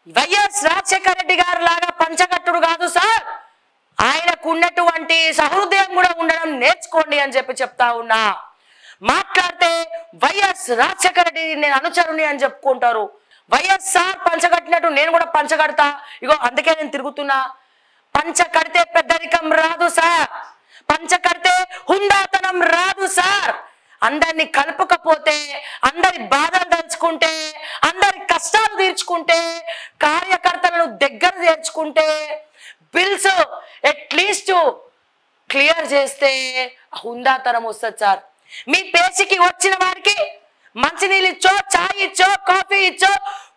YS Rajasekhara Reddy గారు లాగా పంచకట్టుడు కాదు సార్, ఆయనకు ఉన్నటువంటి సహృదయం కూడా ఉండడం నేర్చుకోండి అని చెప్తా ఉన్నా. మాట్లాడితే వైఎస్ రాజశేఖర రెడ్డి నేను అనుచరుని అని చెప్పుకుంటారు. వైఎస్ఆర్ పంచకట్టినట్టు నేను కూడా పంచకడతా, ఇగో అందుకే నేను తిరుగుతున్నా. పంచ కడితే పెద్దరికం రాదు సార్, పంచ కడితే హుందాతనం రాదు సార్. అందరినీ కలుపుకపోతే, అందరి బాధలు తలుచుకుంటే, అందరి కష్టాలు తీర్చుకుంటే, కార్యకర్తలను దగ్గర చేర్చుకుంటే, బిల్స్ అట్లీస్ట్ క్లియర్ చేస్తే హుందాతనం వస్తుంది సార్. మీ పేసికి వచ్చిన వారికి మంచినీళ్ళు ఇచ్చో, చాయ్ ఇచ్చో, కాఫీ ఇచ్చో,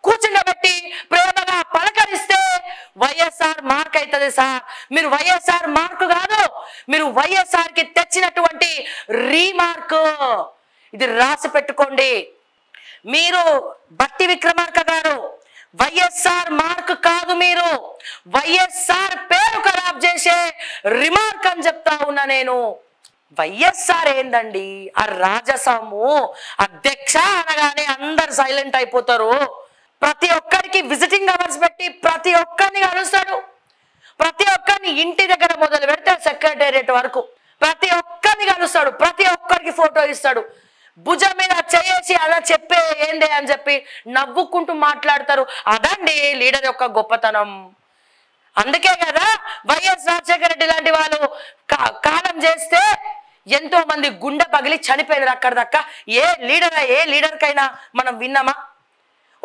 కూర్చుండబెట్టి ప్రేమగా పలకరిస్తే వైఎస్ఆర్ మార్క్ అవుతుంది సార్. మీరు వైఎస్ఆర్ మార్కు కాదు, మీరు వైఎస్ఆర్ కి తెచ్చినటువంటి రీమార్క్. ఇది రాసి పెట్టుకోండి. మీరు బట్టి విక్రమార్క గారు వైఎస్ఆర్ మార్క్ కాదు, మీరు వైఎస్ఆర్ పేరు ఖరాబ్ చేసే రిమార్క్ అని చెప్తా ఉన్నా నేను. వైఎస్ఆర్ ఏందండి ఆ రాజసాము, అధ్యక్ష అనగానే అందరు సైలెంట్ అయిపోతారు. ప్రతి ఒక్కరికి విజిటింగ్ అవర్స్ పెట్టి ప్రతి ఒక్కరిని కలుస్తాడు. ప్రతి ఒక్కరిని ఇంటి దగ్గర మొదలు పెడితే సెక్రటేరియట్ వరకు ప్రతి ఒక్కరిని కలుస్తాడు. ప్రతి ఒక్కరికి ఫోటో ఇస్తాడు. భుజం మీద చేసి అలా చెప్పే ఏందే అని చెప్పి నవ్వుకుంటూ మాట్లాడతారు. అదండి లీడర్ యొక్క గొప్పతనం. అందుకే కదా వైఎస్ రాజశేఖర రెడ్డి లాంటి వాళ్ళు కాలం చేస్తే ఎంతో మంది గుండె పగిలి చనిపోయినారు అక్కడ దక్క. ఏ లీడర్కైనా మనం విన్నామా?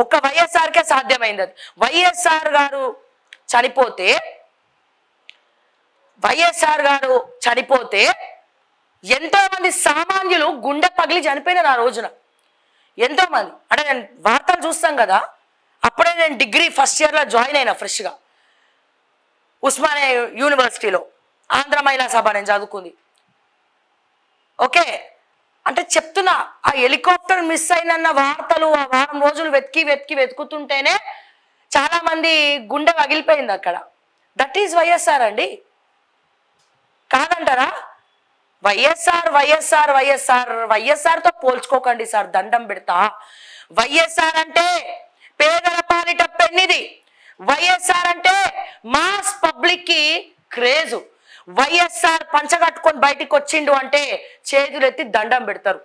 ఒక్క వైఎస్ఆర్కే సాధ్యమైంది అది. వైఎస్ఆర్ గారు చనిపోతే ఎంతో మంది సామాన్యులు గుండె పగిలి చనిపోయినారు ఆ రోజున. ఎంతో మంది అంటే నేను వార్తలు చూస్తాం కదా. అప్పుడే నేను డిగ్రీ ఫస్ట్ ఇయర్లో జాయిన్ అయినా ఫ్రెష్గా ఉస్మానియా యూనివర్సిటీలో. ఆంధ్ర మహిళా సభ నేను చదువుకుంది. ఓకే అంటే చెప్తున్నా, ఆ హెలికాప్టర్ మిస్ అయినన్న వార్తలు ఆ వారం రోజులు వెతుకుతుంటేనే చాలా మంది గుండె పగిలిపోయింది అక్కడ. దట్ ఈజ్ వైఎస్ఆర్ అండి, కాదంటారా? వైఎస్ఆర్తో పోల్చుకోకండి సార్, దండం పెడతా. వైఎస్ఆర్ అంటే పేదల పాలిట పెన్నిది. వైఎస్ఆర్ అంటే మాస్ పబ్లిక్ కి క్రేజు. వైఎస్ఆర్ పంచగట్టుకొని బయటికి వచ్చిండు అంటే చేతులెత్తి దండం పెడతారు.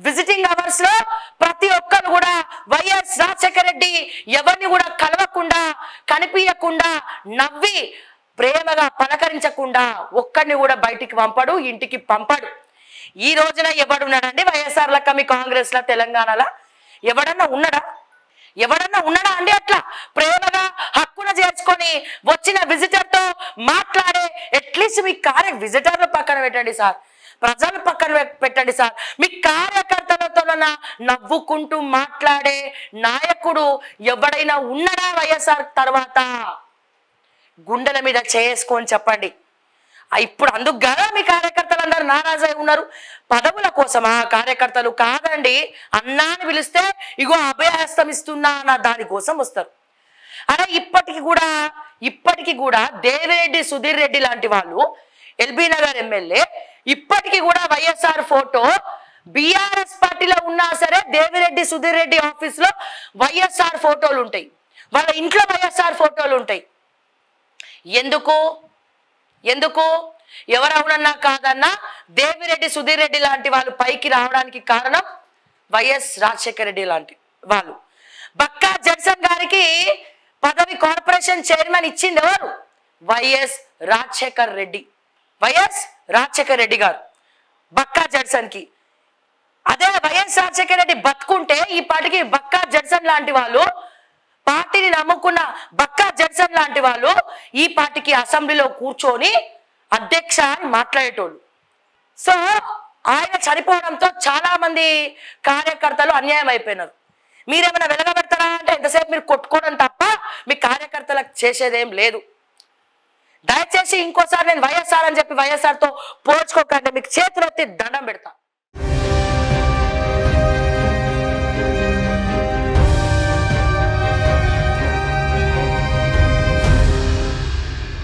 విజిటింగ్ అవర్స్ లో ప్రతి ఒక్కరు కూడా వైఎస్ రాజశేఖర రెడ్డి ఎవరిని కూడా కలవకుండా, కనిపించకుండా, నవ్వి ప్రేమగా పలకరించకుండా ఒక్కడిని కూడా బయటికి పంపడు, ఇంటికి పంపడు. ఈ రోజున ఎవడున్నాడండి వైఎస్ఆర్ లెక్క మీ కాంగ్రెస్ లా తెలంగాణలో? ఎవడన్నా ఉన్నాడా అండి? అట్లా ప్రేమగా హక్కున చేర్చుకొని వచ్చిన విజిటర్ తో మాట్లాడే అట్లీస్ట్ మీ విజిటర్లు పక్కన పెట్టండి సార్, ప్రజలు పక్కన పెట్టండి సార్, మీ కార్యకర్తలతో నవ్వుకుంటూ మాట్లాడే నాయకుడు ఎవడైనా ఉన్నాడా వైఎస్ఆర్ తర్వాత? గుండెల మీద చేసుకొని చెప్పండి. ఇప్పుడు అందుకు కదా మీ కార్యకర్తలు అందరూ నారాజై ఉన్నారు. పదవుల కోసమా కార్యకర్తలు? కాదండి, అన్నా అని పిలిస్తే ఇగో అభయహస్తం ఇస్తున్నా అన్న దానికోసం వస్తారు. అలా ఇప్పటికి కూడా దేవిరెడ్డి సుధీర్ రెడ్డి లాంటి వాళ్ళు, ఎల్బీ నగర్ ఎమ్మెల్యే, ఇప్పటికీ కూడా వైఎస్ఆర్ ఫోటో బీఆర్ఎస్ పార్టీలో ఉన్నా సరే దేవిరెడ్డి సుధీర్ రెడ్డి ఆఫీస్ లో వైఎస్ఆర్ ఫోటోలు ఉంటాయి, వాళ్ళ ఇంట్లో వైఎస్ఆర్ ఫోటోలు ఉంటాయి. ఎందుకు ఎవరవునన్నా కాదన్నా దేవిరెడ్డి సుధీర్ రెడ్డి లాంటి వాళ్ళు పైకి రావడానికి కారణం వైఎస్ రాజశేఖర రెడ్డి లాంటి వాళ్ళు. బక్కా జడ్సన్ గారికి పదవి కార్పొరేషన్ చైర్మన్ ఇచ్చింది ఎవరు? వైఎస్ రాజశేఖర రెడ్డి గారు బక్కా జడ్సన్ కి. అదే వైఎస్ రాజశేఖర రెడ్డి బతుకుంటే ఈ పాటికి బక్కా జడ్సన్ లాంటి వాళ్ళు, పార్టీని నమ్ముకున్న బక్కా జడ్సన్ లాంటి వాళ్ళు ఈ పార్టీకి అసెంబ్లీలో కూర్చొని అధ్యక్ష అని మాట్లాడేటోళ్ళు. సో ఆయన చనిపోవడంతో చాలా మంది కార్యకర్తలు అన్యాయం అయిపోయినారు. మీరేమైనా వెలగబెడతారా అంటే ఎంతసేపు మీరు కొట్టుకోవడం తప్ప మీ కార్యకర్తలకు చేసేదేం లేదు. దయచేసి ఇంకోసారి నేను వైఎస్ఆర్ అని చెప్పి వైఎస్ఆర్తో పోల్చుకోకండి, మీకు చేతులెత్తి దండం పెడతా.